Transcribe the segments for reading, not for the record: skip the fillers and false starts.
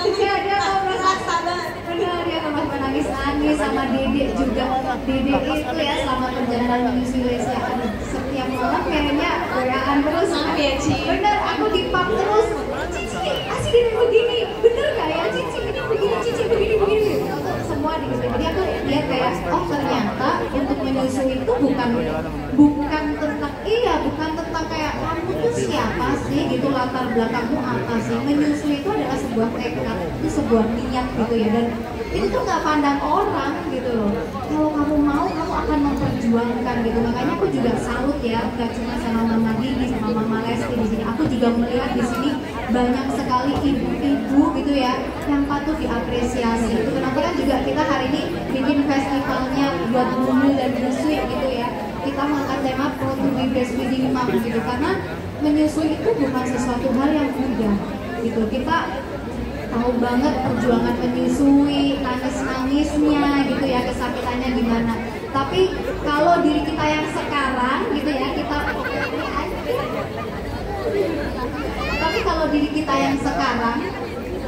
Iya, dia ngobrol bener, dia ngobrol nangis-nangis sama Dede juga. Dede itu ya selama perjalanan menyusui Lesya, setiap malam kayaknya goyaan terus. Bener, aku dipap terus. Cici, asih Dede begini, bener gak ya Cici begini, Cici begini. Semua di gitu. Jadi aku lihat kayak, oh ternyata untuk menyusui itu bukan tentang kayak kamu tuh siapa sih gitu, latar belakangmu apa sih. Menyusui itu adalah sebuah tekad, itu sebuah niat gitu ya, dan itu tuh nggak pandang orang gitu loh. Kalau kamu mau, kamu akan memperjuangkan gitu. Makanya aku juga salut ya, nggak cuma sama Mama Didi, sama Mama Lesti di sini. Aku juga melihat di sini banyak sekali ibu-ibu gitu ya yang patut diapresiasi. Itu kenapa kan juga kita hari ini bikin festivalnya buat bumi dan menyusui gitu ya. Kita mengangkat tema Proud to be Breastfeeding Mom gitu, karena menyusui itu bukan sesuatu hal yang mudah gitu. Kita tahu banget perjuangan menyusui, nangis-nangisnya gitu ya, kesakitannya gimana. Tapi kalau diri kita yang sekarang gitu ya, tapi kalau diri kita yang sekarang,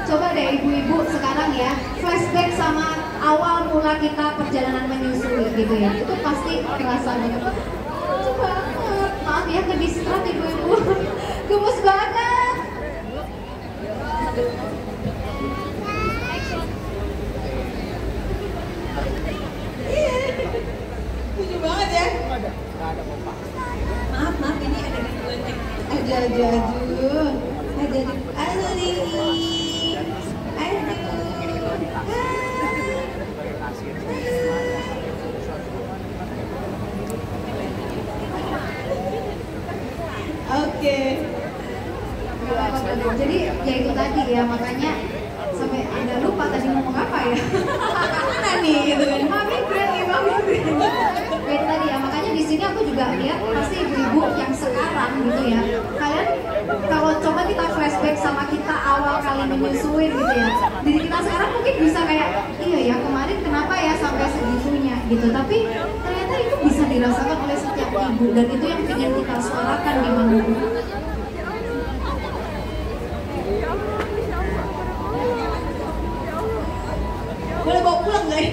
coba deh ibu-ibu sekarang ya, flashback sama awal mula kita perjalanan menyusui gitu ya, itu pasti terasa banget. Lucu banget, maaf ya ke distrak ibu-ibu, gemes banget. Lucu banget ya. Maaf ini ada Oke. Jadi ya itu tadi ya, makanya sampai ada lupa tadi ngomong apa ya. Mana nih gitu kan. Mami brand. Ya itu tadi ya, makanya di sini aku juga lihat pasti ibu-ibu yang sekarang gitu ya. Kalian kalau coba kita flashback sama kita awal kali menyusuin gitu ya, diri kita sekarang mungkin bisa kayak, iya ya kemarin kenapa ya sampai segitunya gitu. Tapi ternyata itu bisa dirasakan oleh setiap ibu, dan itu yang ingin kita suarakan di Mama. Boleh bawa pulang nggak?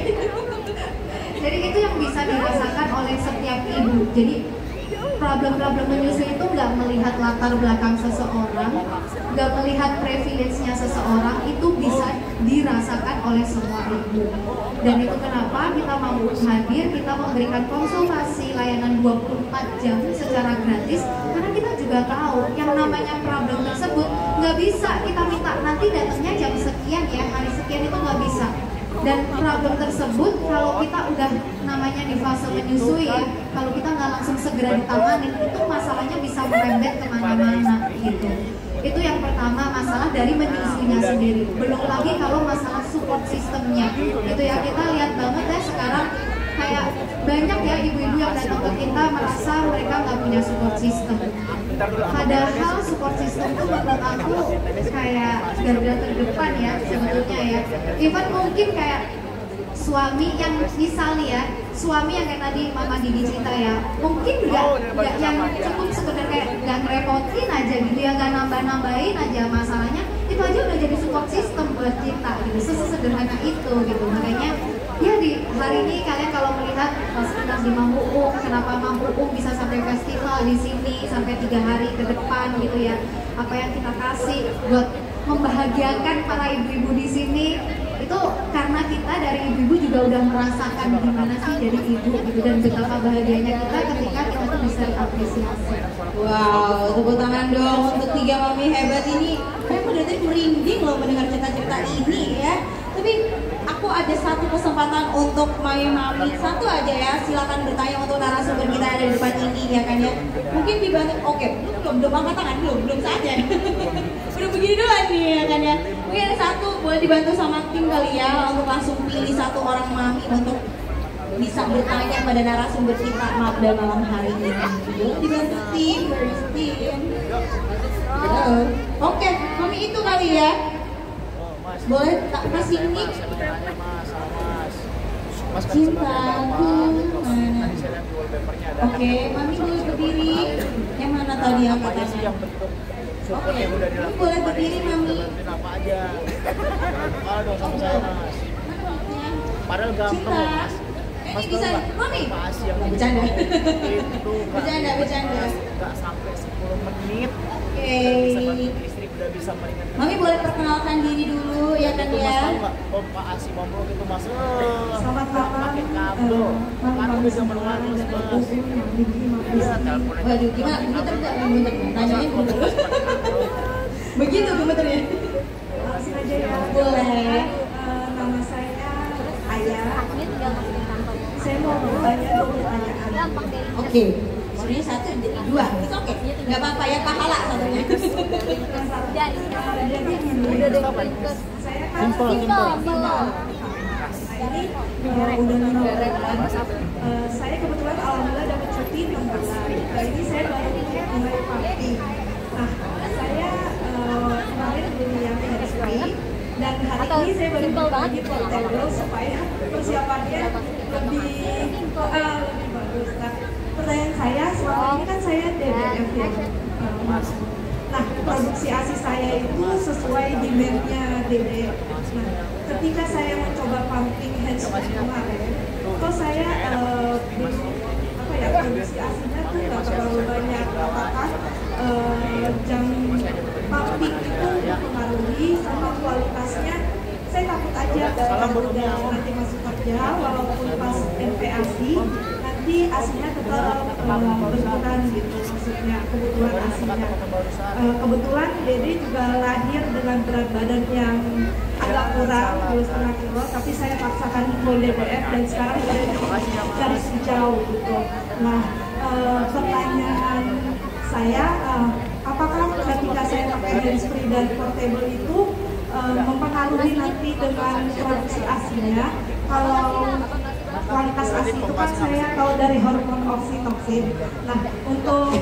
Jadi itu yang bisa dirasakan oleh setiap ibu. Jadi problem-problem menyusui itu nggak melihat latar belakang seseorang, nggak melihat privilege-nya seseorang, itu bisa dirasakan oleh semua ibu. Dan itu kenapa kita mau hadir, kita memberikan konsultasi layanan 24 jam secara gratis, karena kita juga tahu yang namanya problem tersebut nggak bisa kita minta nanti datangnya jam sekian ya, hari sekian, itu nggak bisa. Dan problem tersebut kalau kita udah namanya di fase menyusui ya, kalau kita nggak langsung segera ditangani, itu masalahnya bisa merembet kemana-mana gitu. Itu yang pertama, masalah dari menyusuinya sendiri. Belum lagi kalau masalah support sistemnya gitu ya, kita lihat banget ya sekarang kayak banyak ya ibu-ibu yang datang ke kita merasa mereka nggak punya support system. Padahal support system itu menurut aku kayak garda terdepan ya sebetulnya ya. Even mungkin kayak suami yang misalnya ya, suami yang kayak tadi Mama Didi cerita ya, mungkin nggak yang cukup sekedar kayak nggak ngerepotin aja gitu ya, nggak nambah-nambahin aja masalahnya, itu aja udah jadi support system buat kita gitu, sesederhana itu gitu. Makanya ya di hari ini kalian kalau melihat sekitar di Mampuung, kenapa Mampuung bisa sampai festival di sini sampai 3 hari ke depan gitu ya, apa yang kita kasih buat membahagiakan para ibu-ibu di sini, itu karena kita dari ibu-ibu juga udah merasakan gimana sih jadi ibu gitu, dan betapa bahagianya kita ketika kita tuh bisa diapresiasi. Wow, tepuk tangan dong untuk 3 mami hebat ini. Saya udah tadi merinding loh mendengar cerita-cerita ini ya. Tapi aku ada satu kesempatan untuk mami-mami, satu aja ya, silakan bertanya untuk narasumber kita ada di depan ini ya kan ya. Mungkin dibantu, oke, belum angkat tangan, belum saja. Udah begini dulu nih ya kan ya. Mungkin ada satu, boleh dibantu sama tim kali ya untuk langsung pilih satu orang mami untuk bisa bertanya pada narasumber kita pada malam hari ini. Boleh dibantu tim. Oke, mami itu kali ya. Boleh tak kasih mic? Cintaku mana? Oke, mami boleh berdiri. Yang mana tadi angkat tangan? Oke, boleh berdiri mami. dong sama saya mas. Padahal gampang loh mas. Mas bisa, Mami? Mas yang Bercanda. itu Bercanda. Nggak sampai 10 menit. Oke. Bisa bantu istri, udah bisa meringankan. Mami boleh perkenalkan diri dulu ya kan Itu ya. mas tahu nggak? Pompa ASI Momrok itu mas. Selamat malam. Pakai kabel. Kan udah zaman wireless mas. Iya, telepon aja. Waduh, gimana? Gemeter nggak? Gemeter. Tanyanya gemeter. Begitu gemeternya. Langsung aja ya. Boleh. Nama saya Ayah. Saya mau bertanya 2 pertanyaan. Oke. Sebenarnya 1 jadi 2. Itu oke. Nggak apa-apa ya, pahala satunya. Jadi gini, saya kan Simple. ini udah 6 bulan. Saya kebetulan alhamdulillah dapat cuti 6 bulan. Nah ini saya baru mulai pumping. Nah saya kemarin beli yang handsfree dan hari ini saya baru berbagi portable supaya persiapannya lebih bagus. Nah pertanyaan saya, selama ini kan saya DDF ya. Nah, produksi ASI saya itu sesuai demand-nya DD. Nah, ketika saya mencoba pumping handsfree kemarin, kok saya produksi ASI-nya tuh nggak terlalu banyak. Apakah jam pumping itu mempengaruhi sama kualitasnya? Saya takut aja kalau udah nanti masuk kerja, walaupun pas NPASI, nanti ASI-nya tetap berkurang gitu, maksudnya kebutuhan ASI-nya. Kebetulan Dede juga lahir dengan berat badan yang agak kurang 2,5 kilo, tapi saya paksakan full DBF dan sekarang udah garis hijau gitu. Nah, pertanyaan saya, apakah ketika saya pakai handsfree dan portable itu mempengaruhi nanti dengan produksi ASI-nya? Kalau kualitas ASI itu kan saya tahu dari hormon oksitoksin. Nah, untuk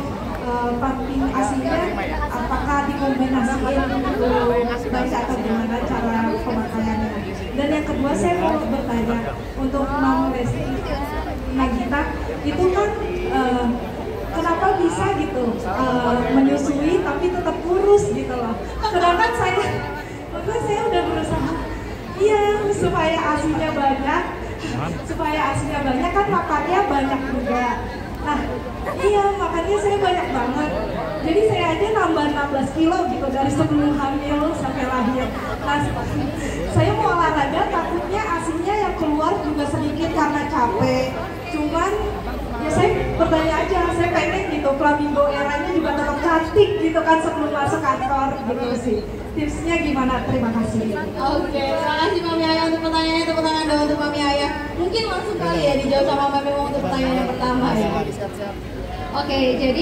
pumping ASI-nya apakah dikombinasiin baik atau gimana cara pemakaiannya? Dan yang kedua saya mau bertanya untuk Mam Lesti Nagita, itu kan kenapa bisa gitu menyusui tapi tetap kurus gitu loh? Sedangkan saya udah berusaha, iya supaya ASI-nya banyak. Supaya ASI-nya banyak kan makannya banyak juga. Nah, iya makannya saya banyak banget. Jadi saya aja nambah 16 kilo gitu dari sebelum hamil sampai lahir. Nah, saya mau olahraga takutnya ASI-nya yang keluar juga sedikit karena capek. Cuman ya saya bertanya aja, saya pengen gitu Flamingo eranya juga tetap cantik gitu kan sebelum masuk kantor gitu sih. Tipsnya gimana? Terima kasih. Oke, terima kasih Mami Ayah untuk pertanyaannya. Tepuk tangan dong untuk Mami Ayah. Mungkin langsung kali ya dijawab sama Mami Mom untuk pertanyaan yang pertama ya. Oke, jadi